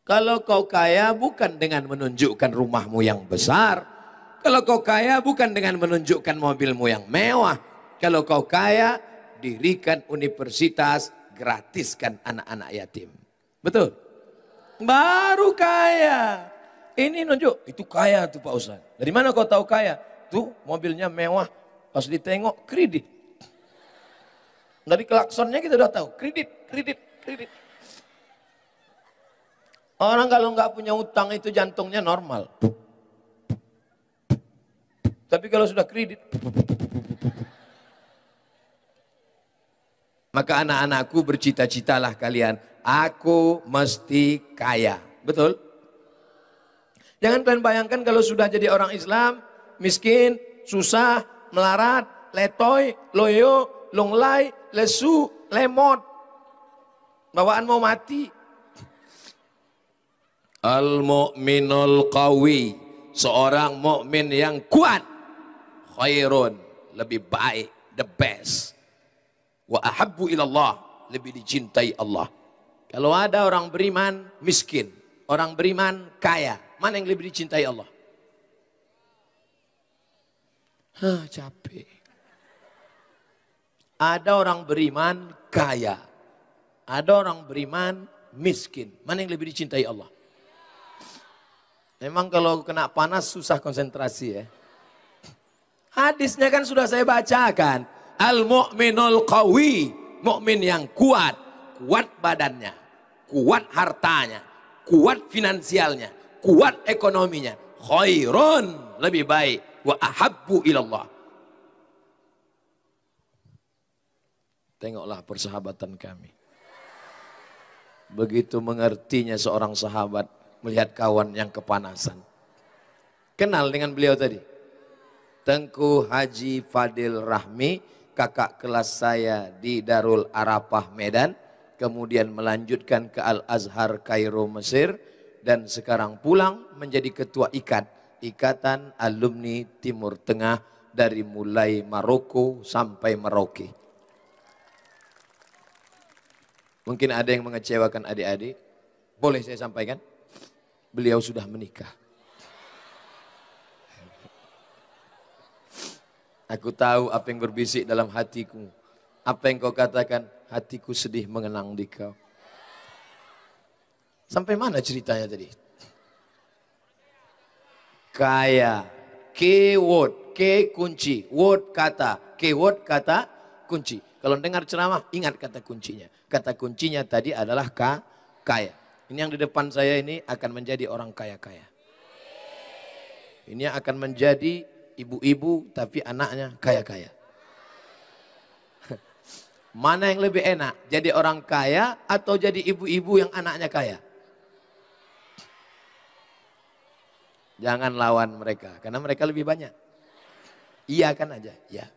Kalau kau kaya bukan dengan menunjukkan rumahmu yang besar. Kalau kau kaya bukan dengan menunjukkan mobilmu yang mewah. Kalau kau kaya, dirikan universitas, gratiskan anak-anak yatim. Betul? Baru kaya. Ini nunjuk, itu kaya tuh Pak Ustaz. Dari mana kau tahu kaya? Tuh mobilnya mewah, pas ditengok kredit. Dari klaksonnya kita udah tahu, kredit, kredit, kredit. Orang kalau nggak punya utang itu jantungnya normal. Tapi kalau sudah kredit, maka anak-anakku bercita-citalah kalian, aku mesti kaya. Betul? Jangan kalian bayangkan kalau sudah jadi orang Islam, miskin, susah, melarat, letoy, loyo, lunglai, lesu, lemot. Bawaan mau mati. Al-mu'minul qawi, seorang mukmin yang kuat, khairun, lebih baik, the best. Wa ahabbu ilallah, lebih dicintai Allah. Kalau ada orang beriman miskin, orang beriman kaya, mana yang lebih dicintai Allah? Capek. Ada orang beriman kaya, ada orang beriman miskin, mana yang lebih dicintai Allah? Memang kalau kena panas susah konsentrasi ya. Hadisnya kan sudah saya bacakan. Al-mu'minul qawi, mukmin yang kuat, kuat badannya, kuat hartanya, kuat finansialnya, kuat ekonominya. Khairun, lebih baik. Wa ahabbu ilallah. Tengoklah persahabatan kami. Begitu mengertinya seorang sahabat melihat kawan yang kepanasan. Kenal dengan beliau tadi? Tengku Haji Fadil Rahmi, kakak kelas saya di Darul Arafah Medan, kemudian melanjutkan ke Al-Azhar Kairo Mesir, dan sekarang pulang menjadi ketua Ikatan Alumni Timur Tengah dari mulai Maroko sampai Merauke. Mungkin ada yang mengecewakan adik-adik, boleh saya sampaikan? Beliau sudah menikah. Aku tahu apa yang berbisik dalam hatiku. Apa yang kau katakan, hatiku sedih mengenang di kau. Sampai mana ceritanya tadi? Kaya, keyword, ke kunci, word kata, keyword kata kunci. Kalau dengar ceramah, ingat kata kuncinya. Kata kuncinya tadi adalah kaya. Ini yang di depan saya ini akan menjadi orang kaya-kaya. Ini akan menjadi ibu-ibu tapi anaknya kaya-kaya. Mana yang lebih enak? Jadi orang kaya atau jadi ibu-ibu yang anaknya kaya? Jangan lawan mereka, karena mereka lebih banyak. Iya kan aja, ya.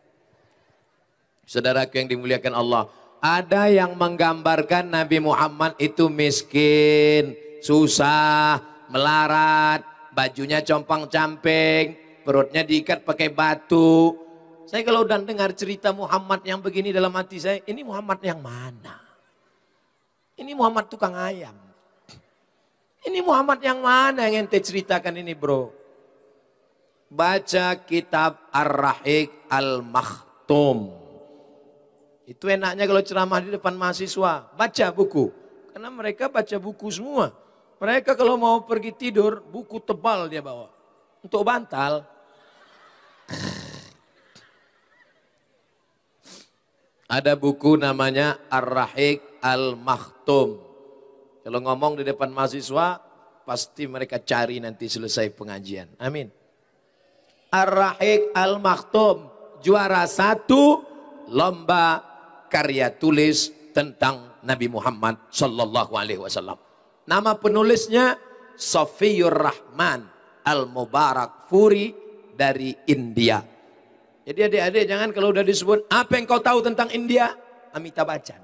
Saudaraku yang dimuliakan Allah, ada yang menggambarkan Nabi Muhammad itu miskin, susah, melarat, bajunya compang-camping, perutnya diikat pakai batu. Saya kalau udah dengar cerita Muhammad yang begini dalam hati saya, ini Muhammad yang mana? Ini Muhammad tukang ayam. Ini Muhammad yang mana yang ente ceritakan ini bro? Baca kitab Ar-Rahiq Al-Makhtum. Itu enaknya kalau ceramah di depan mahasiswa, baca buku. Karena mereka baca buku semua. Mereka kalau mau pergi tidur, buku tebal dia bawa. Untuk bantal. Ada buku namanya Ar-Rahiq Al-Makhtum. Kalau ngomong di depan mahasiswa, pasti mereka cari nanti selesai pengajian. Amin. Ar-Rahiq Al-Makhtum, juara 1 lomba karya tulis tentang Nabi Muhammad sallallahu alaihi wasallam. Nama penulisnya Safiyur Rahman Al-Mubarak Furi dari India. Jadi adik-adik jangan kalau udah disebut, apa yang kau tahu tentang India? Amitabh Bachchan.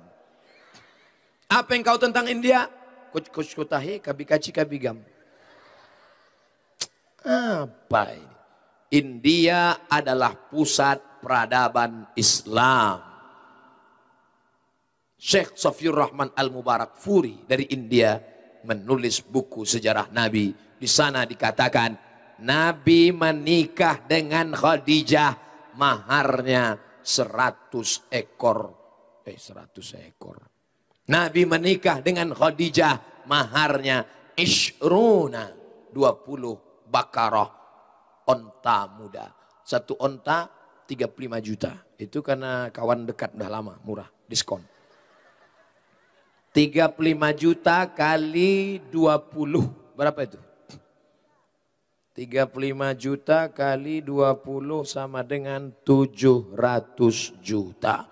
Apa yang kau tentang India? Kuch kutahi kabikachi kabigam. Apa ini? India adalah pusat peradaban Islam. Syekh Safiyur Rahman Al-Mubarak Furi dari India menulis buku sejarah Nabi. Di sana dikatakan Nabi menikah dengan Khadijah, maharnya 100 ekor. 100 ekor. Nabi menikah dengan Khadijah, maharnya ishruna, 20 bakarah, onta muda. Satu onta 35 juta. Itu karena kawan dekat udah lama, murah, diskon. 35 juta kali 20. Berapa itu? 35 juta kali 20 sama dengan 700 juta.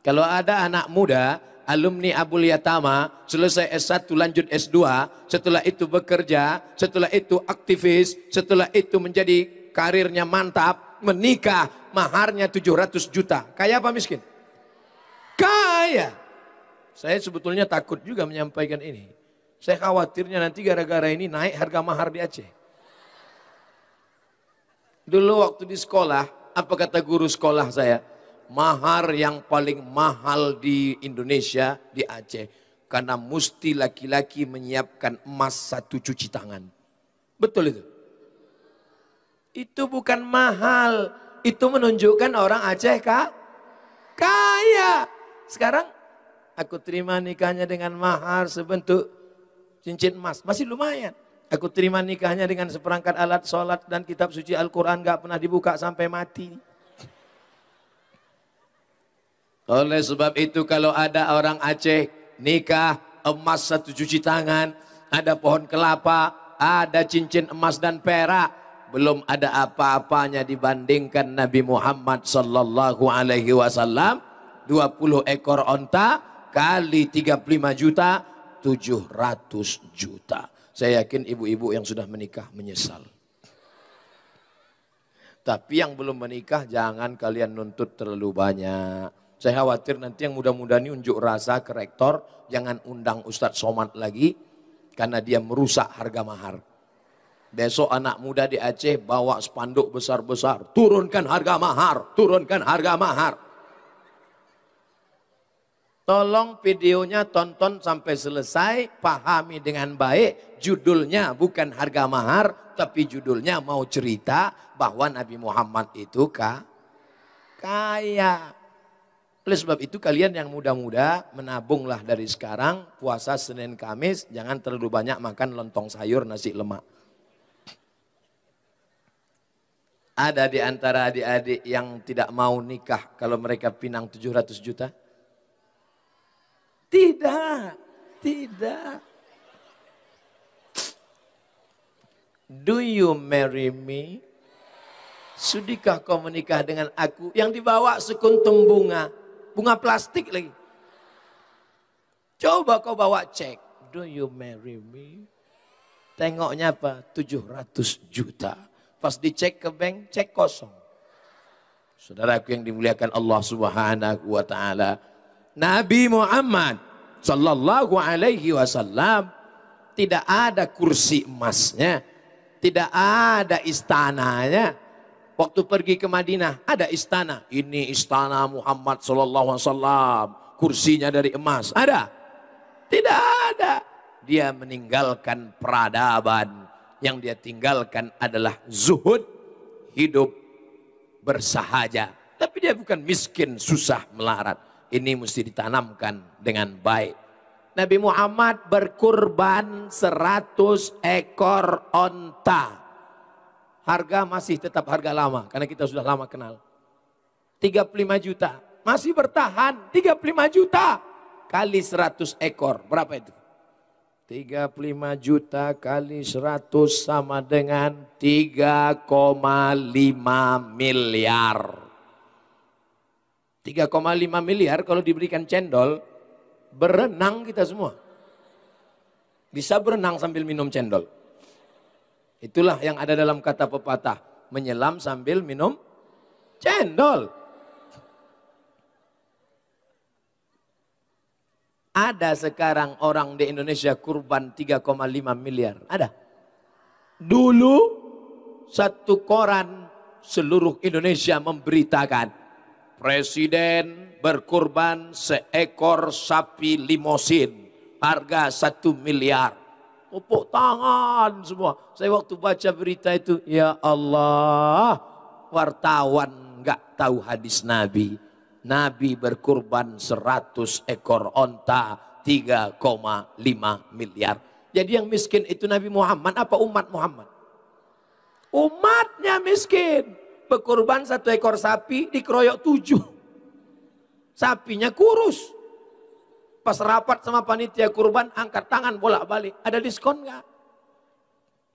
Kalau ada anak muda, alumni Abul Yatama, selesai S1 lanjut S2, setelah itu bekerja, setelah itu aktivis, setelah itu menjadi karirnya mantap, menikah, maharnya 700 juta. Kaya apa miskin? Kaya. Saya sebetulnya takut juga menyampaikan ini. Saya khawatirnya nanti gara-gara ini naik harga mahar di Aceh. Dulu waktu di sekolah, apa kata guru sekolah saya? Mahar yang paling mahal di Indonesia di Aceh. Karena mesti laki-laki menyiapkan emas 1 cuci tangan. Betul itu? Itu bukan mahal. Itu menunjukkan orang Aceh kaya. Sekarang aku terima nikahnya dengan mahar sebentuk cincin emas. Masih lumayan. Aku terima nikahnya dengan seperangkat alat sholat dan kitab suci Al-Quran gak pernah dibuka sampai mati. Oleh sebab itu kalau ada orang Aceh nikah emas 1 cuci tangan, ada pohon kelapa, ada cincin emas dan perak, belum ada apa-apanya dibandingkan Nabi Muhammad sallallahu alaihi wasallam. 20 ekor onta kali 35 juta, 700 juta. Saya yakin ibu-ibu yang sudah menikah menyesal. Tapi yang belum menikah jangan kalian nuntut terlalu banyak. Saya khawatir nanti yang muda-muda ini unjuk rasa ke rektor, jangan undang Ustadz Somad lagi karena dia merusak harga mahar. Besok anak muda di Aceh bawa spanduk besar-besar, turunkan harga mahar, turunkan harga mahar. Tolong videonya tonton sampai selesai, pahami dengan baik. Judulnya bukan harga mahar, tapi judulnya mau cerita bahwa Nabi Muhammad itu kaya. Oleh sebab itu kalian yang muda-muda menabunglah dari sekarang, puasa Senin Kamis, jangan terlalu banyak makan lontong sayur nasi lemak. Ada di antara adik-adik yang tidak mau nikah kalau mereka pinang 700 juta? Tidak. Do you marry me? Sudikah kau menikah dengan aku? Yang dibawa sekuntum bunga. Bunga plastik lagi. Coba kau bawa cek. Do you marry me? Tengoknya apa? 700 juta. Pas dicek ke bank, cek kosong. Saudaraku yang dimuliakan Allah Subhanahu wa taala. Nabi Muhammad sallallahu alaihi wasallam tidak ada kursi emasnya, tidak ada istananya. Waktu pergi ke Madinah ada istana. Ini istana Muhammad sallallahu alaihi wasallam, kursinya dari emas. Ada? Tidak ada. Dia meninggalkan peradaban. Yang dia tinggalkan adalah zuhud, hidup bersahaja. Tapi dia bukan miskin, susah, melarat. Ini mesti ditanamkan dengan baik. Nabi Muhammad berkurban 100 ekor onta. Harga masih tetap harga lama, karena kita sudah lama kenal. 35 juta, masih bertahan 35 juta. Kali 100 ekor, berapa itu? 35 juta kali 100 sama dengan 3,5 miliar. 3,5 miliar kalau diberikan cendol, berenang kita semua. Bisa berenang sambil minum cendol. Itulah yang ada dalam kata pepatah, menyelam sambil minum cendol. Ada sekarang orang di Indonesia kurban 3,5 miliar. Ada. Dulu satu koran seluruh Indonesia memberitakan Presiden berkurban seekor sapi limosin, harga 1 miliar. tepuk tangan semua. Saya waktu baca berita itu, ya Allah, wartawan nggak tahu hadis Nabi. Nabi berkurban 100 ekor onta, 3,5 miliar. Jadi yang miskin itu Nabi Muhammad apa umat Muhammad? Umatnya miskin. Berkurban 1 ekor sapi dikeroyok 7. Sapinya kurus. Pas rapat sama panitia kurban, angkat tangan bolak-balik. Ada diskon nggak?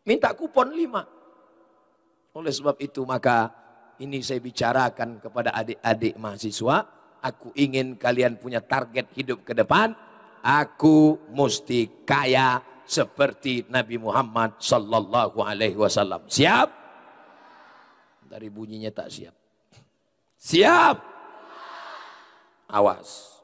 Minta kupon 5. Oleh sebab itu maka ini saya bicarakan kepada adik-adik mahasiswa. Aku ingin kalian punya target hidup ke depan. Aku mesti kaya seperti Nabi Muhammad sallallahu alaihi wasallam. Siap? Dari bunyinya tak siap. Siap? Awas.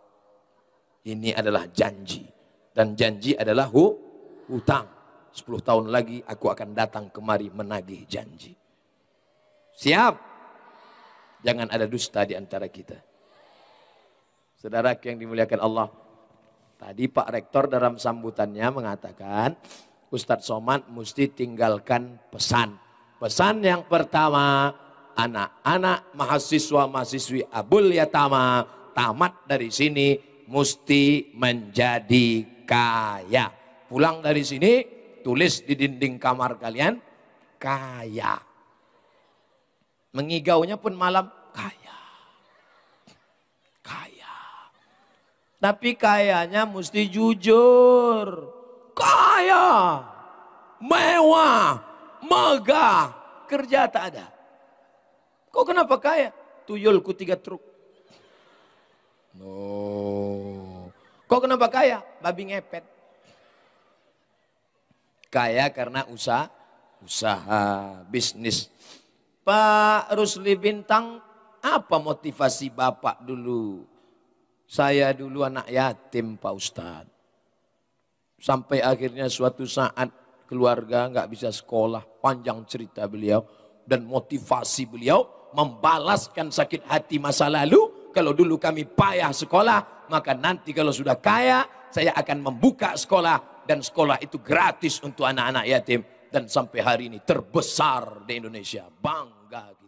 Ini adalah janji. Dan janji adalah hutang. 10 tahun lagi aku akan datang kemari menagih janji. Siap? Jangan ada dusta di antara kita. Saudara yang dimuliakan Allah. Tadi Pak Rektor dalam sambutannya mengatakan, Ustadz Somad mesti tinggalkan pesan. Pesan yang pertama, anak-anak mahasiswa-mahasiswi Abul Yatama tamat dari sini mesti menjadi kaya. Pulang dari sini, tulis di dinding kamar kalian, kaya. Mengigaunya pun malam, kaya. Kaya. Tapi kayanya mesti jujur. Kaya. Mewah. Megah. Kerja tak ada. Kok kenapa kaya? Tuyulku 3 truk. No. Kok kenapa kaya? Babi ngepet. Kaya karena usaha bisnis. Pak Rusli Bintang, apa motivasi Bapak dulu? Saya dulu anak yatim Pak Ustadz. Sampai akhirnya suatu saat keluarga nggak bisa sekolah. Panjang cerita beliau. Dan motivasi beliau membalaskan sakit hati masa lalu. Kalau dulu kami payah sekolah, maka nanti kalau sudah kaya, saya akan membuka sekolah. Dan sekolah itu gratis untuk anak-anak yatim. Dan sampai hari ini terbesar di Indonesia. Bangga kita.